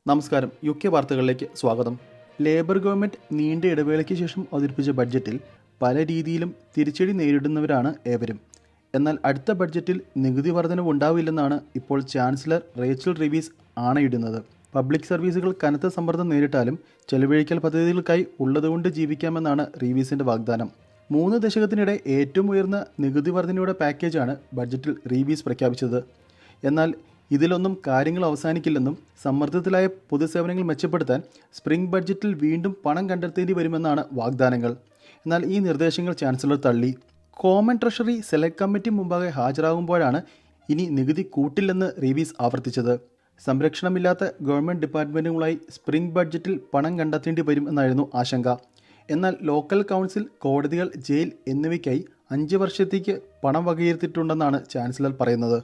നമസ്കാരം. UK വാർത്തകളിലേക്ക് സ്വാഗതം. ലേബർ ഗവൺമെൻറ് നീണ്ട ഇടവേളയ്ക്ക് ശേഷം അവതരിപ്പിച്ച ബഡ്ജറ്റിൽ പല രീതിയിലും തിരിച്ചടി നേരിടുന്നവരാണ് ഏവരും. എന്നാൽ അടുത്ത ബഡ്ജറ്റിൽ നികുതി വർധനവ് ഉണ്ടാവില്ലെന്നാണ് ഇപ്പോൾ ചാൻസലർ റേച്ചൽ റീവീസ് ആണയിടുന്നത്. പബ്ലിക് സർവീസുകൾ കനത്ത സമ്മർദ്ദം നേരിട്ടാലും ചെലവഴിക്കൽ പദ്ധതികൾക്കായി ഉള്ളതുകൊണ്ട് ജീവിക്കാമെന്നാണ് റീവീസിൻ്റെ വാഗ്ദാനം. 3 ദശകത്തിനിടെ ഏറ്റവും ഉയർന്ന നികുതി വർധനയുടെ പാക്കേജാണ് ബഡ്ജറ്റിൽ റീവീസ് പ്രഖ്യാപിച്ചത്. എന്നാൽ ഇതിലൊന്നും കാര്യങ്ങൾ അവസാനിക്കില്ലെന്നും സമ്മർദ്ദത്തിലായ പൊതുസേവനങ്ങൾ മെച്ചപ്പെടുത്താൻ സ്പ്രിംഗ് ബഡ്ജറ്റിൽ വീണ്ടും പണം കണ്ടെത്തേണ്ടി വരുമെന്നാണ് വാഗ്ദാനങ്ങൾ. എന്നാൽ ഈ നിർദ്ദേശങ്ങൾ ചാൻസലർ തള്ളി. കോമൺ ട്രഷറി സെലക്ട് കമ്മിറ്റി മുമ്പാകെ ഹാജരാകുമ്പോഴാണ് ഇനി നികുതി കൂട്ടില്ലെന്ന് റീവീസ് ആവർത്തിച്ചത്. സംരക്ഷണമില്ലാത്ത ഗവൺമെൻറ് ഡിപ്പാർട്ട്മെൻറ്റുകളായി സ്പ്രിംഗ് ബഡ്ജറ്റിൽ പണം കണ്ടെത്തേണ്ടി വരും എന്നായിരുന്നു ആശങ്ക. എന്നാൽ ലോക്കൽ കൗൺസിൽ, കോടതികൾ, ജയിൽ എന്നിവയ്ക്കായി 5 വർഷത്തേക്ക് പണം വകയിരുത്തിയിട്ടുണ്ടെന്നാണ് ചാൻസലർ പറയുന്നത്.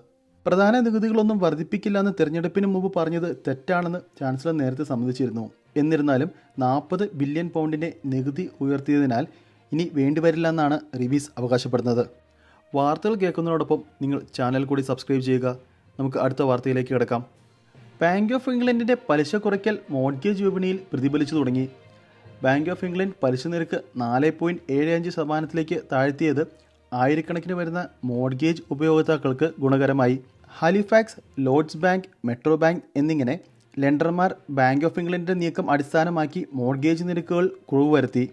പ്രധാന നികുതികളൊന്നും വർദ്ധിപ്പിക്കില്ലെന്ന് തെരഞ്ഞെടുപ്പിന് മുമ്പ് പറഞ്ഞത് തെറ്റാണെന്ന് ചാൻസലർ നേരത്തെ സമ്മതിച്ചിരുന്നു. എന്നിരുന്നാലും 40 ബില്യൺ പൗണ്ടിൻ്റെ നികുതി ഉയർത്തിയതിനാൽ ഇനി വേണ്ടിവരില്ലെന്നാണ് റീവീസ് അവകാശപ്പെടുന്നത്. വാർത്തകൾ കേൾക്കുന്നതോടൊപ്പം നിങ്ങൾ ചാനൽ കൂടി സബ്സ്ക്രൈബ് ചെയ്യുക. നമുക്ക് അടുത്ത വാർത്തയിലേക്ക് കിടക്കാം. ബാങ്ക് ഓഫ് ഇംഗ്ലണ്ടിൻ്റെ പലിശ കുറയ്ക്കൽ മോർഗേജ് വിപണിയിൽ പ്രതിഫലിച്ചു തുടങ്ങി. ബാങ്ക് ഓഫ് ഇംഗ്ലണ്ട് പലിശ നിരക്ക് 4.75% താഴ്ത്തിയത് ആയിരക്കണക്കിന് വരുന്ന മോർഗേജ് ഉപയോക്താക്കൾക്ക് ഗുണകരമായി. Halifax, Lloyds bank, metro bank എന്നിങ്ങനെ ലെൻഡർമാർ ബാങ്ക് ഓഫ് ഇംഗ്ലണ്ടിൻ്റെ നീക്കം അടിസ്ഥാനമാക്കി മോർഗേജ് നിരക്കുകൾ കുറവ് വരുത്തി.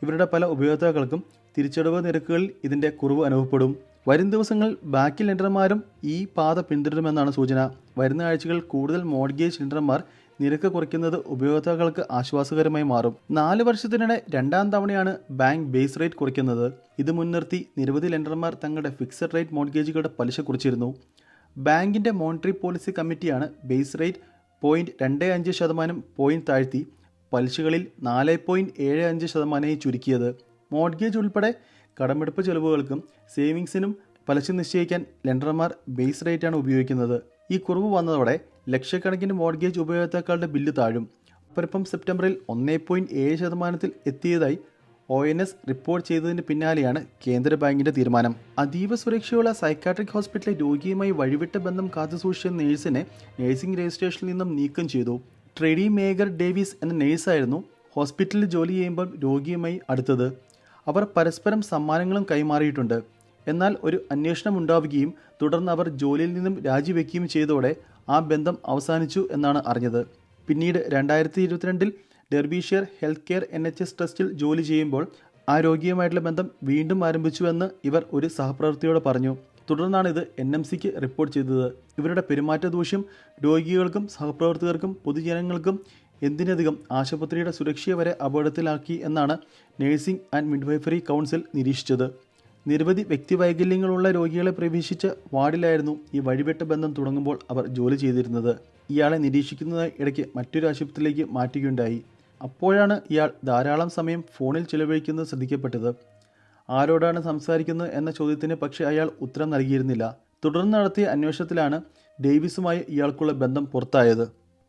ഇവരുടെ പല ഉപയോക്താക്കൾക്കും തിരിച്ചടവ് നിരക്കുകളിൽ ഇതിൻ്റെ കുറവ് അനുഭവപ്പെടും. വരും ദിവസങ്ങൾ ബാക്കി ലെൻഡർമാരും ഈ പാത പിന്തുടരുമെന്നാണ് സൂചന. വരുന്ന ആഴ്ചകളിൽ കൂടുതൽ മോർഗേജ് ലെൻഡർമാർ നിരക്ക് കുറയ്ക്കുന്നത് ഉപയോക്താക്കൾക്ക് ആശ്വാസകരമായി മാറും. 4 വർഷത്തിനിടെ 2ാം തവണയാണ് ബാങ്ക് ബേസ് റേറ്റ് കുറയ്ക്കുന്നത്. ഇത് മുൻനിർത്തി നിരവധി ലെൻഡർമാർ തങ്ങളുടെ ഫിക്സഡ് റേറ്റ് മോർഗേജുകളുടെ പലിശ കുറച്ചിരുന്നു. ബാങ്കിൻ്റെ മോണിറ്ററി പോളിസി കമ്മിറ്റിയാണ് ബേസ് റേറ്റ് 0.25% പോയിന്റ് താഴ്ത്തി പലിശകളിൽ 4.75% ചുരുക്കിയത്. മോർഗേജ് ഉൾപ്പെടെ കടമെടുപ്പ് ചെലവുകൾക്കും സേവിങ്സിനും പലിശ നിശ്ചയിക്കാൻ ലെൻഡർമാർ ബേസ് റേറ്റാണ് ഉപയോഗിക്കുന്നത്. ഈ കുറവ് വന്നതോടെ ലക്ഷക്കണക്കിന് മോർഗേജ് ഉപയോക്താക്കളുടെ ബില്ല് താഴും. ഒപ്പം സെപ്റ്റംബറിൽ 1.7% എത്തിയതായി ONS റിപ്പോർട്ട് ചെയ്തതിന് പിന്നാലെയാണ് കേന്ദ്ര ബാങ്കിൻ്റെ തീരുമാനം. അതീവ സുരക്ഷയുള്ള സൈക്കാട്രിക് ഹോസ്പിറ്റലിലെ രോഗിയുമായി വഴിവിട്ട ബന്ധം കാത്തുസൂക്ഷിച്ച നേഴ്സിനെ നഴ്സിംഗ് രജിസ്ട്രേഷനിൽ നിന്നും നീക്കം ചെയ്തു. ട്രെഡി മേഗർ ഡേവിസ് എന്ന നേഴ്സായിരുന്നു ഹോസ്പിറ്റലിൽ ജോലി ചെയ്യുമ്പോൾ രോഗിയുമായി അടുത്തത്. അവർ പരസ്പരം സമ്മാനങ്ങളും കൈമാറിയിട്ടുണ്ട്. എന്നാൽ ഒരു അന്വേഷണം ഉണ്ടാവുകയും തുടർന്ന് അവർ ജോലിയിൽ നിന്നും രാജിവെക്കുകയും ചെയ്തതോടെ ആ ബന്ധം അവസാനിച്ചു എന്നാണ് അറിഞ്ഞത്. പിന്നീട് 2022 ഡെർബിഷെയർ ഹെൽത്ത് കെയർ NHS ട്രസ്റ്റിൽ ജോലി ചെയ്യുമ്പോൾ ആ രോഗിയുമായിട്ടുള്ള ബന്ധം വീണ്ടും ആരംഭിച്ചുവെന്ന് ഇവർ ഒരു സഹപ്രവർത്തിയോട് പറഞ്ഞു. തുടർന്നാണ് ഇത് NMCക്ക് റിപ്പോർട്ട് ചെയ്തത്. ഇവരുടെ പെരുമാറ്റ ദൂഷ്യം രോഗികൾക്കും സഹപ്രവർത്തകർക്കും പൊതുജനങ്ങൾക്കും എന്തിനധികം ആശുപത്രിയുടെ സുരക്ഷയെ വരെ അപകടത്തിലാക്കി എന്നാണ് നഴ്സിംഗ് ആൻഡ് മിഡ്വൈഫറി കൗൺസിൽ നിരീക്ഷിച്ചത്. നിരവധി വ്യക്തിവൈകല്യങ്ങളുള്ള രോഗികളെ പ്രവേശിച്ച വാർഡിലായിരുന്നു ഈ വഴിവിട്ട ബന്ധം തുടങ്ങുമ്പോൾ അവർ ജോലി ചെയ്തിരുന്നത്. ഇയാളെ നിരീക്ഷിക്കുന്നതായി ഇടയ്ക്ക് മറ്റൊരു ആശുപത്രിയിലേക്ക് മാറ്റുകയുണ്ടായി. അപ്പോഴാണ് ഇയാൾ ധാരാളം സമയം ഫോണിൽ ചിലവഴിക്കുന്നത് ശ്രദ്ധിക്കപ്പെട്ടത്. ആരോടാണ് സംസാരിക്കുന്നത് എന്ന ചോദ്യത്തിന് പക്ഷേ അയാൾ ഉത്തരം നൽകിയിരുന്നില്ല. തുടർന്ന് നടത്തിയ അന്വേഷണത്തിലാണ് ഡേവിസുമായി ഇയാൾക്കുള്ള ബന്ധം പുറത്തായത്.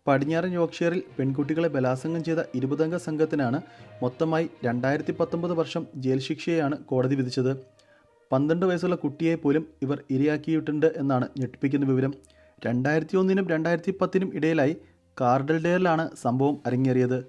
പടിഞ്ഞാറൻ യോർക്ക്ഷയറിൽ പെൺകുട്ടികളെ ബലാത്സംഗം ചെയ്ത 20 അംഗ സംഘത്തിനാണ് മൊത്തമായി 2019 വർഷം ജയിൽ ശിക്ഷയാണ് കോടതി വിധിച്ചത്. 12 വയസ്സുള്ള കുട്ടിയെ പോലും ഇവർ ഇരയാക്കിയിട്ടുണ്ട് എന്നാണ് ഞെട്ടിപ്പിക്കുന്ന വിവരം. 2001 നും 2010 ഇടയിലായി കാർഡൽഡെയറിലാണ് സംഭവം അരങ്ങേറിയത്.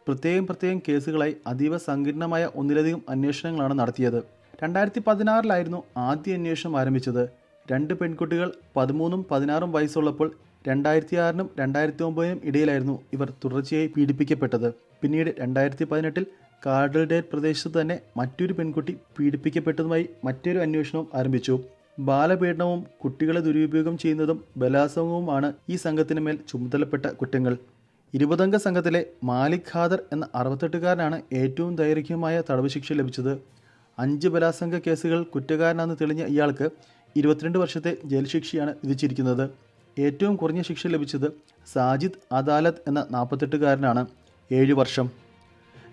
പ്രത്യേകം കേസുകളായി അതീവ സങ്കീർണമായ ഒന്നിലധികം അന്വേഷണങ്ങളാണ് നടത്തിയത്. 2016 ആദ്യ അന്വേഷണം ആരംഭിച്ചത്. 2 പെൺകുട്ടികൾ 13ഉം 16ഉം വയസ്സുള്ളപ്പോൾ 2006 നും 2009 ഇടയിലായിരുന്നു ഇവർ തുടർച്ചയായി പീഡിപ്പിക്കപ്പെട്ടത്. പിന്നീട് 2018 കാർഡൽഡെയർ പ്രദേശത്ത് തന്നെ മറ്റൊരു പെൺകുട്ടി പീഡിപ്പിക്കപ്പെട്ടതുമായി മറ്റൊരു അന്വേഷണവും ആരംഭിച്ചു. ബാലപീഡനവും കുട്ടികളെ ദുരുപയോഗം ചെയ്യുന്നതും ബലാത്സംഗവുമാണ് ഈ സംഘത്തിന് മേൽ ചുമതലപ്പെട്ട കുറ്റങ്ങൾ. 20 അംഗ സംഘത്തിലെ മാലിക് ഖാദർ എന്ന 68കാരനാണ് ഏറ്റവും ദൈർഘ്യമായ തടവ് ശിക്ഷ ലഭിച്ചത്. 5 ബലാത്സംഗ കേസുകൾ കുറ്റക്കാരനാണെന്ന് തെളിഞ്ഞ ഇയാൾക്ക് 22 വർഷത്തെ ജയിൽ ശിക്ഷയാണ് വിധിച്ചിരിക്കുന്നത്. ഏറ്റവും കുറഞ്ഞ ശിക്ഷ ലഭിച്ചത് സാജിദ് അദാലത്ത് എന്ന 48കാരനാണ്, 7 വർഷം.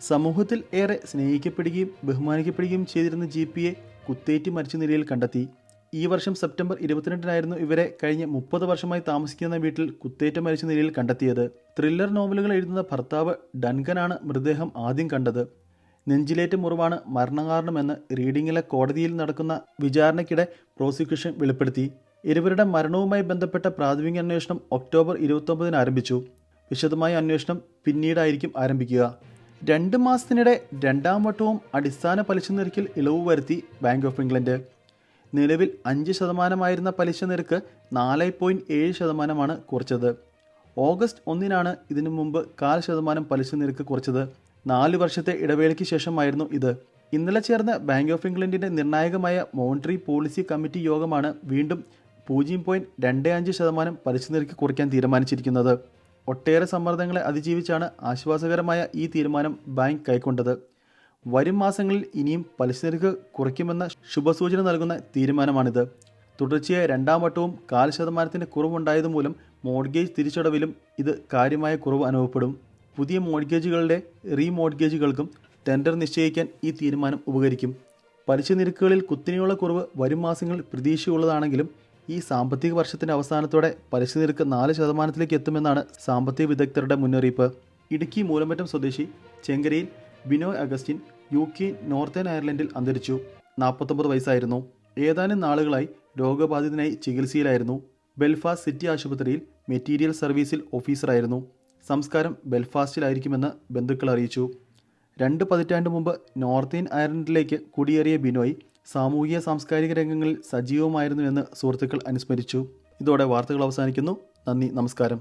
സമൂഹത്തിൽ ഏറെ സ്നേഹിക്കപ്പെടുകയും ബഹുമാനിക്കപ്പെടുകയും ചെയ്തിരുന്ന GPയെ കുത്തേറ്റ് മരിച്ച നിലയിൽ കണ്ടെത്തി. ഈ വർഷം സെപ്റ്റംബർ 22 ഇവരെ കഴിഞ്ഞ 30 വർഷമായി താമസിക്കുന്ന വീട്ടിൽ കുത്തേറ്റ മരിച്ച നിലയിൽ കണ്ടെത്തിയത്. ത്രില്ലർ നോവലുകൾ എഴുതുന്ന ഭർത്താവ് ഡൻകനാണ് മൃതദേഹം ആദ്യം കണ്ടത്. നെഞ്ചിലേറ്റ മുറിവാണ് മരണകാരണമെന്ന് റീഡിങ്ങിലെ കോടതിയിൽ നടക്കുന്ന വിചാരണയ്ക്കിടെ പ്രോസിക്യൂഷൻ വെളിപ്പെടുത്തി. ഇരുവരുടെ മരണവുമായി ബന്ധപ്പെട്ട പ്രാഥമിക അന്വേഷണം ഒക്ടോബർ 29 ആരംഭിച്ചു. വിശദമായ അന്വേഷണം പിന്നീടായിരിക്കും ആരംഭിക്കുക. 2 മാസത്തിനിടെ രണ്ടാം വട്ടവും അടിസ്ഥാന പലിശ നിരക്കിൽ ഇളവ് വരുത്തി ബാങ്ക് ഓഫ് ഇംഗ്ലണ്ട്. നിലവിൽ 5% പലിശ നിരക്ക് 4.7% കുറച്ചത്. ഓഗസ്റ്റ് 1 ഇതിനു മുമ്പ് 0.25% പലിശ നിരക്ക് കുറച്ചത്. 4 വർഷത്തെ ഇടവേളയ്ക്ക് ശേഷമായിരുന്നു ഇത്. ഇന്നലെ ചേർന്ന ബാങ്ക് ഓഫ് ഇംഗ്ലണ്ടിൻ്റെ നിർണായകമായ മോണിറ്ററി പോളിസി കമ്മിറ്റി യോഗമാണ് വീണ്ടും 0.25% പലിശ നിരക്ക് കുറയ്ക്കാൻ തീരുമാനിച്ചിരിക്കുന്നത്. ഒട്ടേറെ സമ്മർദ്ദങ്ങളെ അതിജീവിച്ചാണ് ആശ്വാസകരമായ ഈ തീരുമാനം ബാങ്ക് കൈക്കൊണ്ടത്. വരും മാസങ്ങളിൽ ഇനിയും പലിശ നിരക്ക് കുറയ്ക്കുമെന്ന ശുഭസൂചന നൽകുന്ന തീരുമാനമാണിത്. തുടർച്ചയായ രണ്ടാം വട്ടവും 0.25% കുറവുണ്ടായതുമൂലം മോർഗേജ് തിരിച്ചടവിലും ഇത് കാര്യമായ കുറവ് അനുഭവപ്പെടും. പുതിയ മോർഗേജുകളുടെ റീമോർഗേജുകൾക്കും ടെൻഡർ നിശ്ചയിക്കാൻ ഈ തീരുമാനം ഉപകരിക്കും. പലിശ നിരക്കുകളിൽ കുത്തനെയുള്ള കുറവ് വരും മാസങ്ങളിൽ പ്രതീക്ഷയുള്ളതാണെങ്കിലും ഈ സാമ്പത്തിക വർഷത്തിൻ്റെ അവസാനത്തോടെ പലിശ നിരക്ക് 4% എത്തുമെന്നാണ് സാമ്പത്തിക വിദഗ്ധരുടെ മുന്നറിയിപ്പ്. ഇടുക്കി മൂലമറ്റം സ്വദേശി ചെങ്കരയിൽ ബിനോയ് അഗസ്റ്റിൻ UK നോർത്തേൺ അയർലൻഡിൽ അന്തരിച്ചു. 49 വയസ്സായിരുന്നു. ഏതാനും നാളുകളായി രോഗബാധിതനായി ചികിത്സയിലായിരുന്നു. ബെൽഫാസ്റ്റ് സിറ്റി ആശുപത്രിയിൽ മെറ്റീരിയൽ സർവീസിൽ ഓഫീസറായിരുന്നു. സംസ്കാരം ബെൽഫാസ്റ്റിലായിരിക്കുമെന്ന് ബന്ധുക്കൾ അറിയിച്ചു. 2 പതിറ്റാണ്ട് മുമ്പ് നോർത്തേൺ അയർലൻഡിലേക്ക് കുടിയേറിയ ബിനോയ് സാമൂഹിക സാംസ്കാരിക രംഗങ്ങളിൽ സജീവമായിരുന്നുവെന്ന് സുഹൃത്തുക്കൾ അനുസ്മരിച്ചു. ഇതോടെ വാർത്തകൾ അവസാനിക്കുന്നു. നന്ദി, നമസ്കാരം.